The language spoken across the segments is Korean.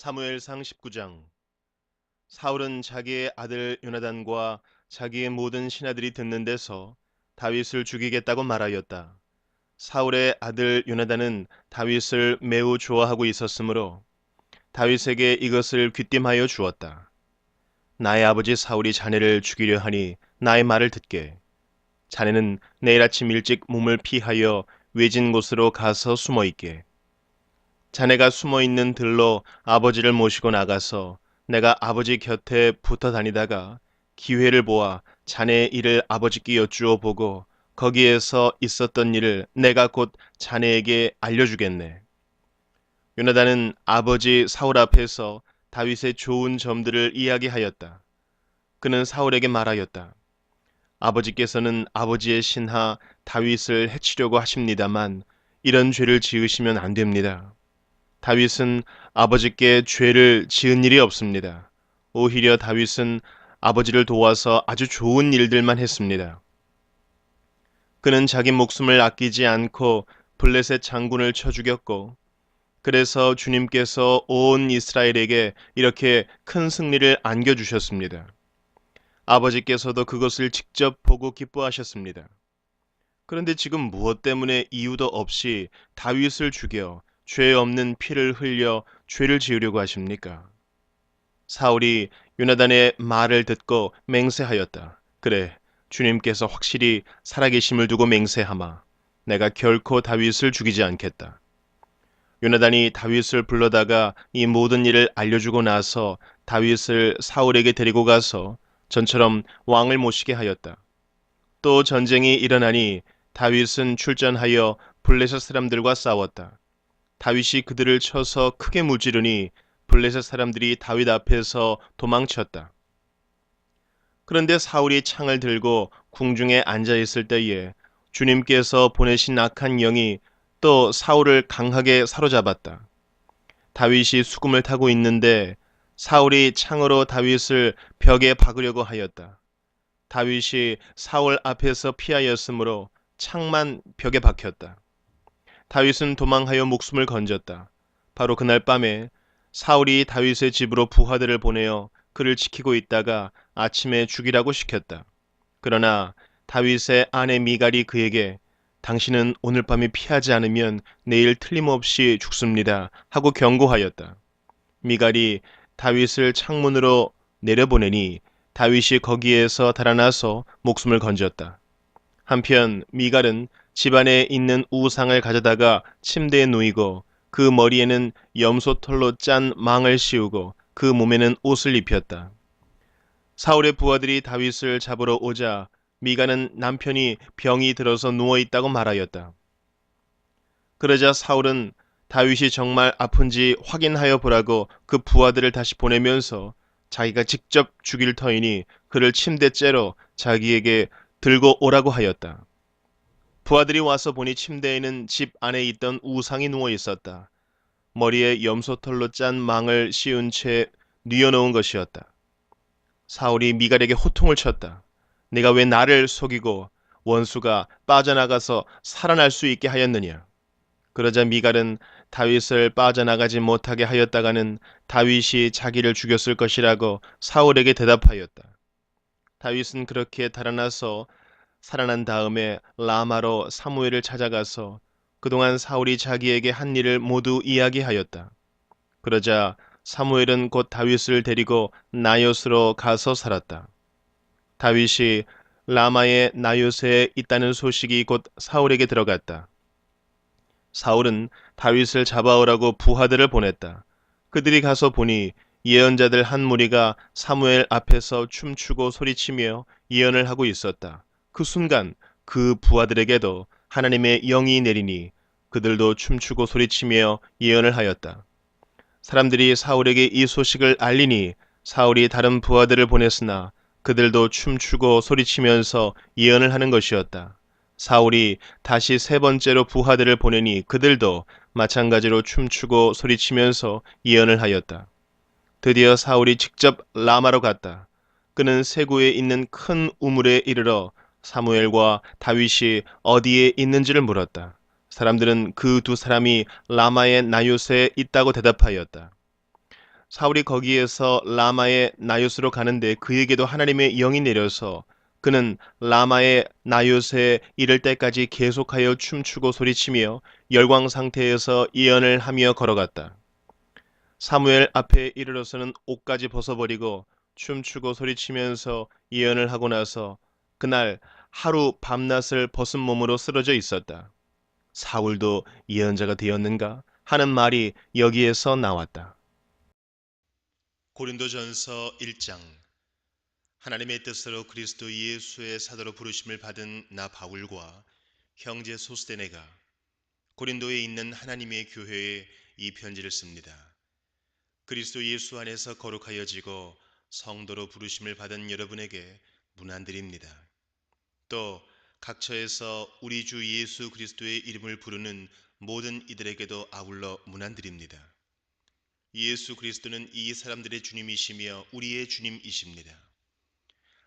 사무엘상 19장. 사울은 자기의 아들 요나단과 자기의 모든 신하들이 듣는 데서 다윗을 죽이겠다고 말하였다. 사울의 아들 요나단은 다윗을 매우 좋아하고 있었으므로 다윗에게 이것을 귀띔하여 주었다. 나의 아버지 사울이 자네를 죽이려 하니 나의 말을 듣게. 자네는 내일 아침 일찍 몸을 피하여 외진 곳으로 가서 숨어 있게. 자네가 숨어 있는 들로 아버지를 모시고 나가서 내가 아버지 곁에 붙어 다니다가 기회를 보아 자네의 일을 아버지께 여쭈어 보고 거기에서 있었던 일을 내가 곧 자네에게 알려주겠네. 요나단은 아버지 사울 앞에서 다윗의 좋은 점들을 이야기하였다. 그는 사울에게 말하였다. 아버지께서는 아버지의 신하 다윗을 해치려고 하십니다만 이런 죄를 지으시면 안 됩니다. 다윗은 아버지께 죄를 지은 일이 없습니다. 오히려 다윗은 아버지를 도와서 아주 좋은 일들만 했습니다. 그는 자기 목숨을 아끼지 않고 블레셋 장군을 쳐 죽였고, 그래서 주님께서 온 이스라엘에게 이렇게 큰 승리를 안겨주셨습니다. 아버지께서도 그것을 직접 보고 기뻐하셨습니다. 그런데 지금 무엇 때문에 이유도 없이 다윗을 죽여 죄 없는 피를 흘려 죄를 지으려고 하십니까? 사울이 요나단의 말을 듣고 맹세하였다. 그래, 주님께서 확실히 살아계심을 두고 맹세하마. 내가 결코 다윗을 죽이지 않겠다. 요나단이 다윗을 불러다가 이 모든 일을 알려주고 나서 다윗을 사울에게 데리고 가서 전처럼 왕을 모시게 하였다. 또 전쟁이 일어나니 다윗은 출전하여 블레셋 사람들과 싸웠다. 다윗이 그들을 쳐서 크게 무찌르니 블레셋 사람들이 다윗 앞에서 도망쳤다. 그런데 사울이 창을 들고 궁중에 앉아 있을 때에 주님께서 보내신 악한 영이 또 사울을 강하게 사로잡았다. 다윗이 수금을 타고 있는데 사울이 창으로 다윗을 벽에 박으려고 하였다. 다윗이 사울 앞에서 피하였으므로 창만 벽에 박혔다. 다윗은 도망하여 목숨을 건졌다. 바로 그날 밤에 사울이 다윗의 집으로 부하들을 보내어 그를 지키고 있다가 아침에 죽이라고 시켰다. 그러나 다윗의 아내 미갈이 그에게 당신은 오늘 밤에 피하지 않으면 내일 틀림없이 죽습니다 하고 경고하였다. 미갈이 다윗을 창문으로 내려보내니 다윗이 거기에서 달아나서 목숨을 건졌다. 한편 미갈은 집안에 있는 우상을 가져다가 침대에 누이고 그 머리에는 염소털로 짠 망을 씌우고 그 몸에는 옷을 입혔다. 사울의 부하들이 다윗을 잡으러 오자 미갈은 남편이 병이 들어서 누워있다고 말하였다. 그러자 사울은 다윗이 정말 아픈지 확인하여 보라고 그 부하들을 다시 보내면서 자기가 직접 죽일 터이니 그를 침대째로 자기에게 들고 오라고 하였다. 부하들이 와서 보니 침대에는 집 안에 있던 우상이 누워 있었다. 머리에 염소털로 짠 망을 씌운 채 뉘어놓은 것이었다. 사울이 미갈에게 호통을 쳤다. 네가 왜 나를 속이고 원수가 빠져나가서 살아날 수 있게 하였느냐? 그러자 미갈은 다윗을 빠져나가지 못하게 하였다가는 다윗이 자기를 죽였을 것이라고 사울에게 대답하였다. 다윗은 그렇게 달아나서 살아난 다음에 라마로 사무엘을 찾아가서 그동안 사울이 자기에게 한 일을 모두 이야기하였다. 그러자 사무엘은 곧 다윗을 데리고 나요스로 가서 살았다. 다윗이 라마의 나요스에 있다는 소식이 곧 사울에게 들어갔다. 사울은 다윗을 잡아오라고 부하들을 보냈다. 그들이 가서 보니 예언자들 한 무리가 사무엘 앞에서 춤추고 소리치며 예언을 하고 있었다. 그 순간 그 부하들에게도 하나님의 영이 내리니 그들도 춤추고 소리치며 예언을 하였다. 사람들이 사울에게 이 소식을 알리니 사울이 다른 부하들을 보냈으나 그들도 춤추고 소리치면서 예언을 하는 것이었다. 사울이 다시 세 번째로 부하들을 보내니 그들도 마찬가지로 춤추고 소리치면서 예언을 하였다. 드디어 사울이 직접 라마로 갔다. 그는 세구에 있는 큰 우물에 이르러 사무엘과 다윗이 어디에 있는지를 물었다. 사람들은 그 두 사람이 라마의 나요스에 있다고 대답하였다. 사울이 거기에서 라마의 나요스로 가는데 그에게도 하나님의 영이 내려서 그는 라마의 나요스에 이를 때까지 계속하여 춤추고 소리치며 열광 상태에서 예언을 하며 걸어갔다. 사무엘 앞에 이르러서는 옷까지 벗어버리고 춤추고 소리치면서 예언을 하고 나서 그날 하루 밤낮을 벗은 몸으로 쓰러져 있었다. 사울도 예언자가 되었는가 하는 말이 여기에서 나왔다. 고린도전서 1장. 하나님의 뜻으로 그리스도 예수의 사도로 부르심을 받은 나 바울과 형제 소스데네가 고린도에 있는 하나님의 교회에 이 편지를 씁니다. 그리스도 예수 안에서 거룩하여지고 성도로 부르심을 받은 여러분에게 문안드립니다. 또 각처에서 우리 주 예수 그리스도의 이름을 부르는 모든 이들에게도 아울러 문안드립니다. 예수 그리스도는 이 사람들의 주님이시며 우리의 주님이십니다.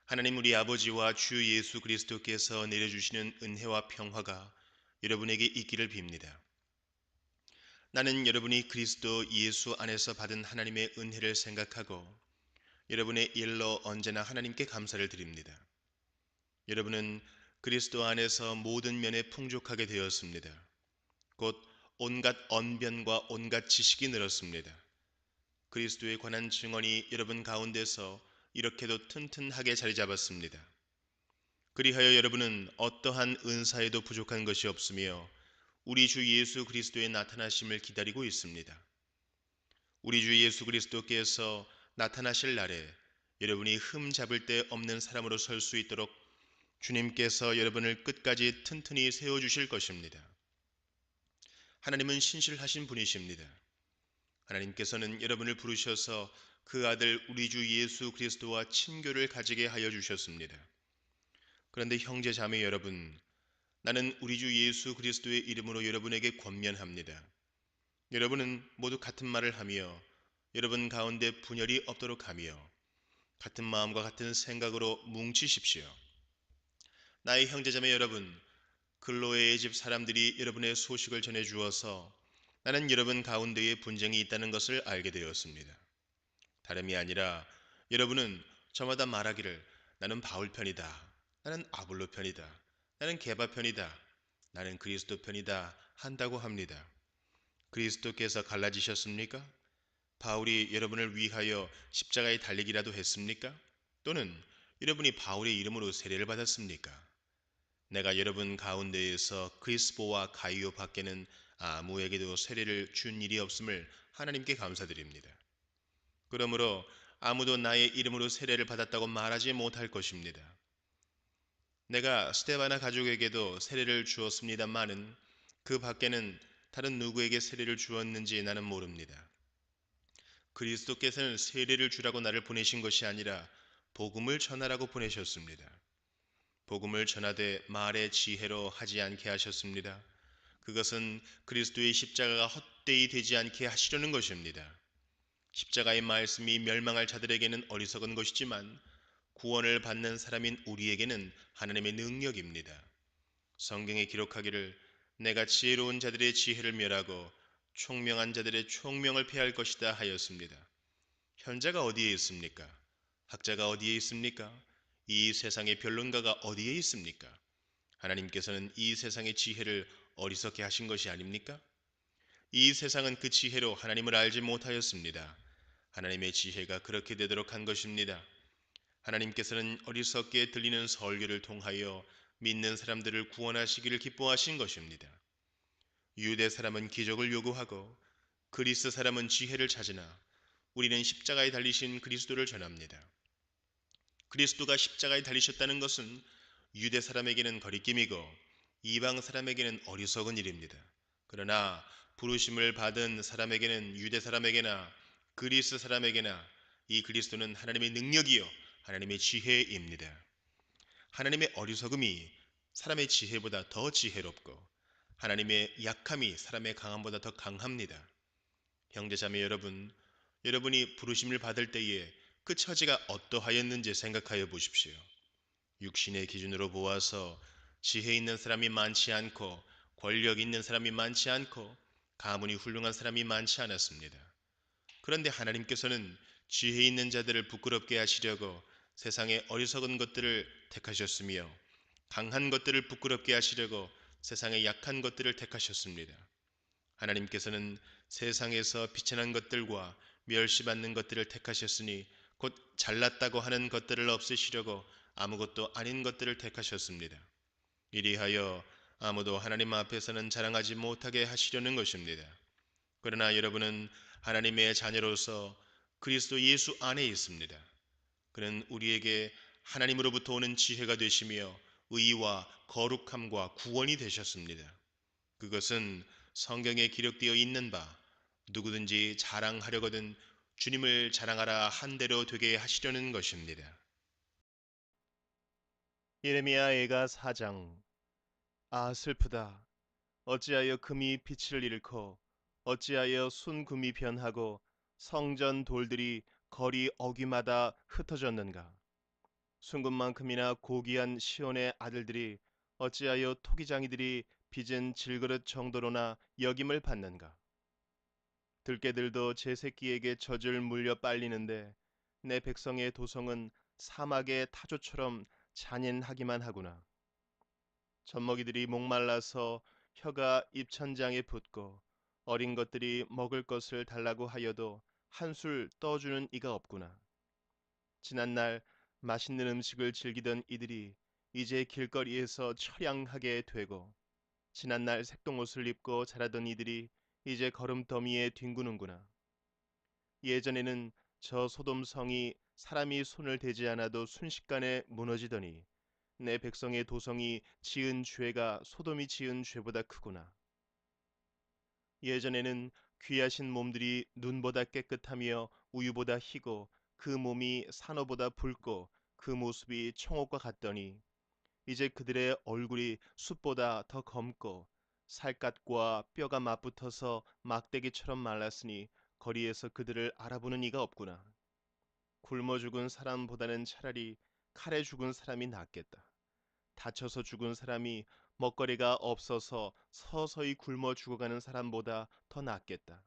하나님 우리 아버지와 주 예수 그리스도께서 내려주시는 은혜와 평화가 여러분에게 있기를 빕니다. 나는 여러분이 그리스도 예수 안에서 받은 하나님의 은혜를 생각하고 여러분의 일로 언제나 하나님께 감사를 드립니다. 여러분은 그리스도 안에서 모든 면에 풍족하게 되었습니다. 곧 온갖 언변과 온갖 지식이 늘었습니다. 그리스도에 관한 증언이 여러분 가운데서 이렇게도 튼튼하게 자리 잡았습니다. 그리하여 여러분은 어떠한 은사에도 부족한 것이 없으며 우리 주 예수 그리스도의 나타나심을 기다리고 있습니다. 우리 주 예수 그리스도께서 나타나실 날에 여러분이 흠 잡을 데 없는 사람으로 설 수 있도록 주님께서 여러분을 끝까지 튼튼히 세워주실 것입니다. 하나님은 신실하신 분이십니다. 하나님께서는 여러분을 부르셔서 그 아들 우리 주 예수 그리스도와 친교를 가지게 하여 주셨습니다. 그런데 형제 자매 여러분, 나는 우리 주 예수 그리스도의 이름으로 여러분에게 권면합니다. 여러분은 모두 같은 말을 하며 여러분 가운데 분열이 없도록 하며 같은 마음과 같은 생각으로 뭉치십시오. 나의 형제자매 여러분, 글로의 집 사람들이 여러분의 소식을 전해 주어서 나는 여러분 가운데에 분쟁이 있다는 것을 알게 되었습니다. 다름이 아니라 여러분은 저마다 말하기를 나는 바울 편이다, 나는 아볼로 편이다, 나는 게바 편이다, 나는 그리스도 편이다 한다고 합니다. 그리스도께서 갈라지셨습니까? 바울이 여러분을 위하여 십자가에 달리기라도 했습니까? 또는 여러분이 바울의 이름으로 세례를 받았습니까? 내가 여러분 가운데에서 크리스보와 가이오 밖에는 아무에게도 세례를 준 일이 없음을 하나님께 감사드립니다. 그러므로 아무도 나의 이름으로 세례를 받았다고 말하지 못할 것입니다. 내가 스데바나 가족에게도 세례를 주었습니다마는 그 밖에는 다른 누구에게 세례를 주었는지 나는 모릅니다. 그리스도께서는 세례를 주라고 나를 보내신 것이 아니라 복음을 전하라고 보내셨습니다. 복음을 전하되 말의 지혜로 하지 않게 하셨습니다. 그것은 그리스도의 십자가가 헛되이 되지 않게 하시려는 것입니다. 십자가의 말씀이 멸망할 자들에게는 어리석은 것이지만 구원을 받는 사람인 우리에게는 하나님의 능력입니다. 성경에 기록하기를 내가 지혜로운 자들의 지혜를 멸하고 총명한 자들의 총명을 폐할 것이다 하였습니다. 현자가 어디에 있습니까? 학자가 어디에 있습니까? 이 세상의 변론가가 어디에 있습니까? 하나님께서는 이 세상의 지혜를 어리석게 하신 것이 아닙니까? 이 세상은 그 지혜로 하나님을 알지 못하였습니다. 하나님의 지혜가 그렇게 되도록 한 것입니다. 하나님께서는 어리석게 들리는 설교를 통하여 믿는 사람들을 구원하시기를 기뻐하신 것입니다. 유대 사람은 기적을 요구하고 그리스 사람은 지혜를 찾으나 우리는 십자가에 달리신 그리스도를 전합니다. 그리스도가 십자가에 달리셨다는 것은 유대 사람에게는 거리낌이고 이방 사람에게는 어리석은 일입니다. 그러나 부르심을 받은 사람에게는 유대 사람에게나 그리스 사람에게나 이 그리스도는 하나님의 능력이요 하나님의 지혜입니다. 하나님의 어리석음이 사람의 지혜보다 더 지혜롭고 하나님의 약함이 사람의 강함보다 더 강합니다. 형제자매 여러분, 여러분이 부르심을 받을 때에 그 처지가 어떠하였는지 생각하여 보십시오. 육신의 기준으로 보아서 지혜 있는 사람이 많지 않고 권력 있는 사람이 많지 않고 가문이 훌륭한 사람이 많지 않았습니다. 그런데 하나님께서는 지혜 있는 자들을 부끄럽게 하시려고 세상의 어리석은 것들을 택하셨으며 강한 것들을 부끄럽게 하시려고 세상의 약한 것들을 택하셨습니다. 하나님께서는 세상에서 비천한 것들과 멸시받는 것들을 택하셨으니 곧 잘났다고 하는 것들을 없애시려고 아무것도 아닌 것들을 택하셨습니다. 이리하여 아무도 하나님 앞에서는 자랑하지 못하게 하시려는 것입니다. 그러나 여러분은 하나님의 자녀로서 그리스도 예수 안에 있습니다. 그는 우리에게 하나님으로부터 오는 지혜가 되시며 의와 거룩함과 구원이 되셨습니다. 그것은 성경에 기록되어 있는 바 누구든지 자랑하려거든 주님을 자랑하라 한 대로 되게 하시려는 것입니다. 예레미야애가 4장. 아 슬프다. 어찌하여 금이 빛을 잃고 어찌하여 순금이 변하고 성전 돌들이 거리 어귀마다 흩어졌는가. 순금만큼이나 고귀한 시온의 아들들이 어찌하여 토기장이들이 빚은 질그릇 정도로나 역임을 받는가. 들깨들도 제 새끼에게 젖을 물려 빨리는데 내 백성의 도성은 사막의 타조처럼 잔인하기만 하구나. 젖먹이들이 목말라서 혀가 입천장에 붙고 어린 것들이 먹을 것을 달라고 하여도 한술 떠주는 이가 없구나. 지난날 맛있는 음식을 즐기던 이들이 이제 길거리에서 처량하게 되고 지난날 색동옷을 입고 자라던 이들이 이제 걸음더미에 뒹구는구나. 예전에는 저 소돔 성이 사람이 손을 대지 않아도 순식간에 무너지더니 내 백성의 도성이 지은 죄가 소돔이 지은 죄보다 크구나. 예전에는 귀하신 몸들이 눈보다 깨끗하며 우유보다 희고 그 몸이 산호보다 붉고 그 모습이 청옥과 같더니 이제 그들의 얼굴이 숯보다 더 검고 살갗과 뼈가 맞붙어서 막대기처럼 말랐으니 거리에서 그들을 알아보는 이가 없구나. 굶어 죽은 사람보다는 차라리 칼에 죽은 사람이 낫겠다. 다쳐서 죽은 사람이 먹거리가 없어서 서서히 굶어 죽어가는 사람보다 더 낫겠다.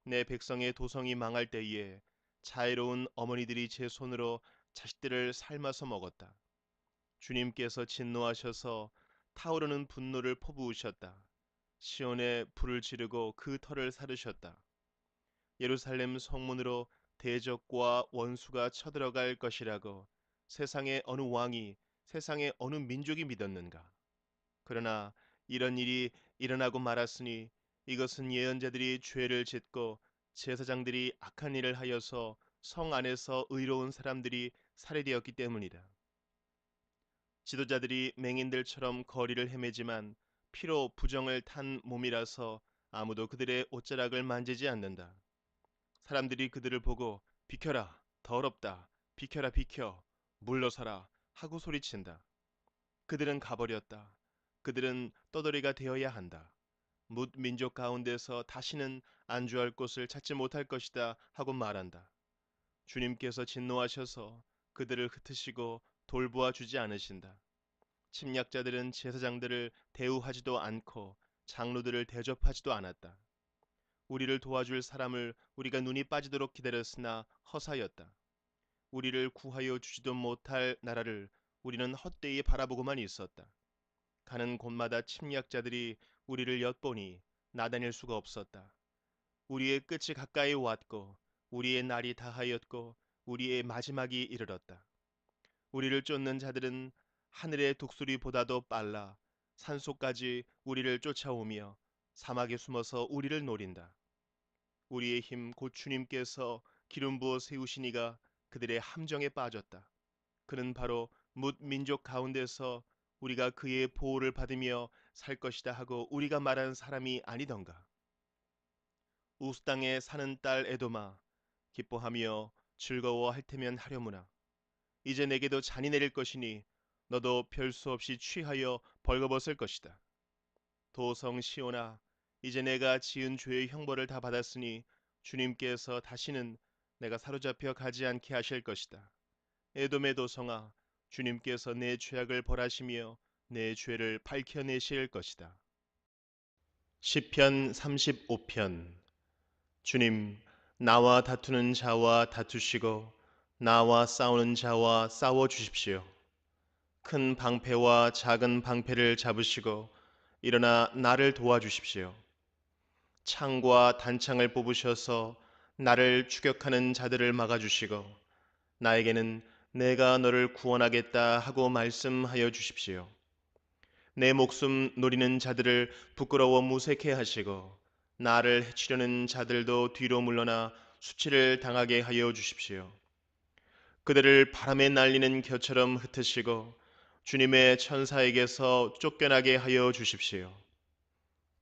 내 백성의 도성이 망할 때에 자애로운 어머니들이 제 손으로 자식들을 삶아서 먹었다. 주님께서 진노하셔서 타오르는 분노를 퍼부으셨다. 시온에 불을 지르고 그 터를 사르셨다. 예루살렘 성문으로 대적과 원수가 쳐들어갈 것이라고 세상의 어느 왕이 세상의 어느 민족이 믿었는가. 그러나 이런 일이 일어나고 말았으니 이것은 예언자들이 죄를 짓고 제사장들이 악한 일을 하여서 성 안에서 의로운 사람들이 살해되었기 때문이다. 지도자들이 맹인들처럼 거리를 헤매지만 피로 부정을 탄 몸이라서 아무도 그들의 옷자락을 만지지 않는다. 사람들이 그들을 보고 비켜라, 더럽다, 비켜라, 비켜, 물러서라 하고 소리친다. 그들은 가버렸다. 그들은 떠돌이가 되어야 한다. 뭇 민족 가운데서 다시는 안주할 곳을 찾지 못할 것이다 하고 말한다. 주님께서 진노하셔서 그들을 흩으시고 돌보아 주지 않으신다. 침략자들은 제사장들을 대우하지도 않고 장로들을 대접하지도 않았다. 우리를 도와줄 사람을 우리가 눈이 빠지도록 기다렸으나 허사였다. 우리를 구하여 주지도 못할 나라를 우리는 헛되이 바라보고만 있었다. 가는 곳마다 침략자들이 우리를 엿보니 나다닐 수가 없었다. 우리의 끝이 가까이 왔고 우리의 날이 다하였고 우리의 마지막이 이르렀다. 우리를 쫓는 자들은 하늘의 독수리보다도 빨라 산속까지 우리를 쫓아오며 사막에 숨어서 우리를 노린다. 우리의 힘 곧 주님께서 기름 부어 세우시니가 그들의 함정에 빠졌다. 그는 바로 뭇 민족 가운데서 우리가 그의 보호를 받으며 살 것이다 하고 우리가 말한 사람이 아니던가. 우스 땅에 사는 딸 에도마 기뻐하며 즐거워할 테면 하려무나. 이제 내게도 잔이 내릴 것이니 너도 별 수 없이 취하여 벌거벗을 것이다. 도성 시온아, 이제 내가 지은 죄의 형벌을 다 받았으니 주님께서 다시는 내가 사로잡혀 가지 않게 하실 것이다. 에돔의 도성아, 주님께서 내 죄악을 벌하시며 내 죄를 밝혀내실 것이다. 시편 35편. 주님, 나와 다투는 자와 다투시고 나와 싸우는 자와 싸워 주십시오. 큰 방패와 작은 방패를 잡으시고 일어나 나를 도와주십시오. 창과 단창을 뽑으셔서 나를 추격하는 자들을 막아주시고 나에게는 내가 너를 구원하겠다 하고 말씀하여 주십시오. 내 목숨 노리는 자들을 부끄러워 무색해 하시고 나를 해치려는 자들도 뒤로 물러나 수치를 당하게 하여 주십시오. 그들을 바람에 날리는 겨처럼 흩으시고 주님의 천사에게서 쫓겨나게 하여 주십시오.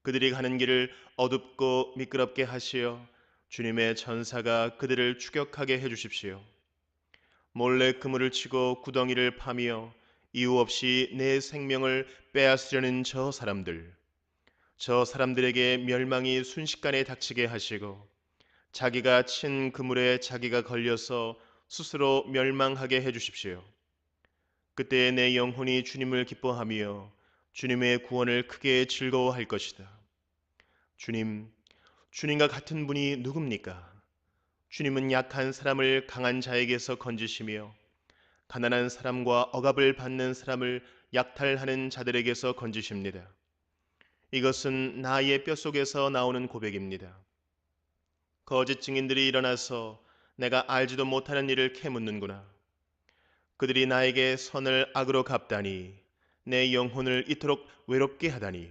그들이 가는 길을 어둡고 미끄럽게 하시어 주님의 천사가 그들을 추격하게 해 주십시오. 몰래 그물을 치고 구덩이를 파며 이유 없이 내 생명을 빼앗으려는 저 사람들에게 멸망이 순식간에 닥치게 하시고 자기가 친 그물에 자기가 걸려서 스스로 멸망하게 해 주십시오. 그때 내 영혼이 주님을 기뻐하며 주님의 구원을 크게 즐거워할 것이다. 주님, 주님과 같은 분이 누굽니까? 주님은 약한 사람을 강한 자에게서 건지시며 가난한 사람과 억압을 받는 사람을 약탈하는 자들에게서 건지십니다. 이것은 나의 뼛속에서 나오는 고백입니다. 거짓 증인들이 일어나서 내가 알지도 못하는 일을 캐묻는구나. 그들이 나에게 선을 악으로 갚다니 내 영혼을 이토록 외롭게 하다니.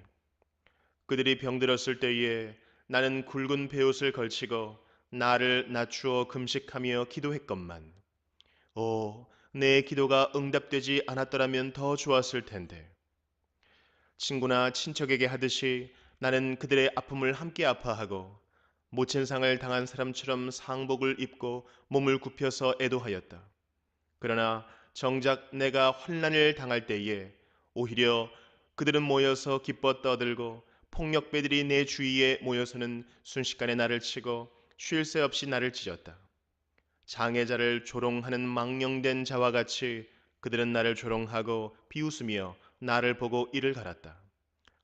그들이 병들었을 때에 나는 굵은 베옷을 걸치고 나를 낮추어 금식하며 기도했건만 내 기도가 응답되지 않았더라면 더 좋았을 텐데. 친구나 친척에게 하듯이 나는 그들의 아픔을 함께 아파하고 모친상을 당한 사람처럼 상복을 입고 몸을 굽혀서 애도하였다. 그러나 정작 내가 환난을 당할 때에 오히려 그들은 모여서 기뻐 떠들고 폭력배들이 내 주위에 모여서는 순식간에 나를 치고 쉴 새 없이 나를 찢었다. 장애자를 조롱하는 망령된 자와 같이 그들은 나를 조롱하고 비웃으며 나를 보고 이를 갈았다.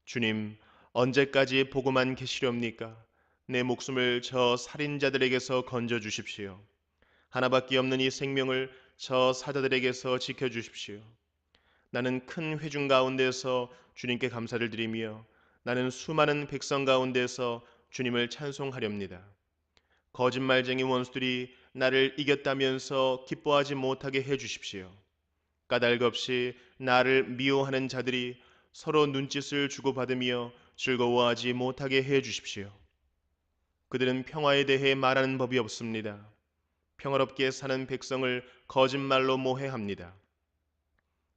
주님, 언제까지 보고만 계시렵니까? 내 목숨을 저 살인자들에게서 건져 주십시오. 하나밖에 없는 이 생명을 저 사자들에게서 지켜 주십시오. 나는 큰 회중 가운데서 주님께 감사를 드리며 나는 수많은 백성 가운데서 주님을 찬송하렵니다. 거짓말쟁이 원수들이 나를 이겼다면서 기뻐하지 못하게 해 주십시오. 까닭없이 나를 미워하는 자들이 서로 눈짓을 주고받으며 즐거워하지 못하게 해 주십시오. 그들은 평화에 대해 말하는 법이 없습니다. 평화롭게 사는 백성을 거짓말로 모해합니다.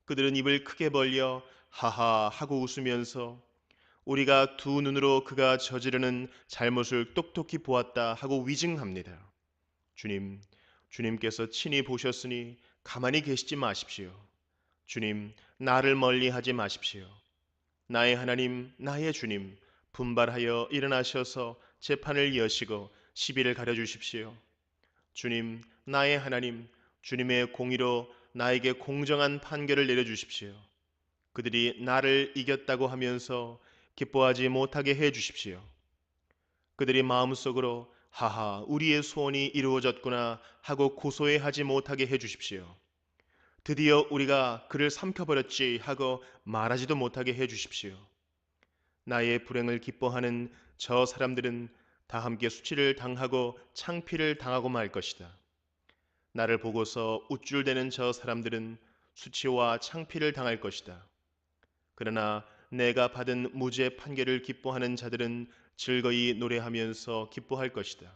그들은 입을 크게 벌려 하하 하고 웃으면서 우리가 두 눈으로 그가 저지르는 잘못을 똑똑히 보았다 하고 위증합니다. 주님, 주님께서 친히 보셨으니 가만히 계시지 마십시오. 주님, 나를 멀리하지 마십시오. 나의 하나님, 나의 주님, 분발하여 일어나셔서 재판을 여시고 시비를 가려주십시오. 주님, 나의 하나님, 주님의 공의로 나에게 공정한 판결을 내려주십시오. 그들이 나를 이겼다고 하면서 기뻐하지 못하게 해 주십시오. 그들이 마음속으로 하하, 우리의 소원이 이루어졌구나 하고 고소해하지 못하게 해 주십시오. 드디어 우리가 그를 삼켜버렸지 하고 말하지도 못하게 해 주십시오. 나의 불행을 기뻐하는 저 사람들은 다 함께 수치를 당하고 창피를 당하고 말 것이다. 나를 보고서 우쭐대는 저 사람들은 수치와 창피를 당할 것이다. 그러나 내가 받은 무죄 판결을 기뻐하는 자들은 즐거이 노래하면서 기뻐할 것이다.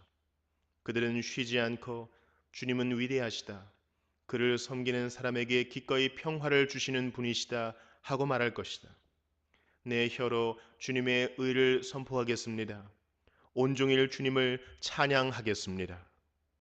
그들은 쉬지 않고 주님은 위대하시다. 그를 섬기는 사람에게 기꺼이 평화를 주시는 분이시다 하고 말할 것이다. 내 혀로 주님의 의를 선포하겠습니다. 온종일 주님을 찬양하겠습니다.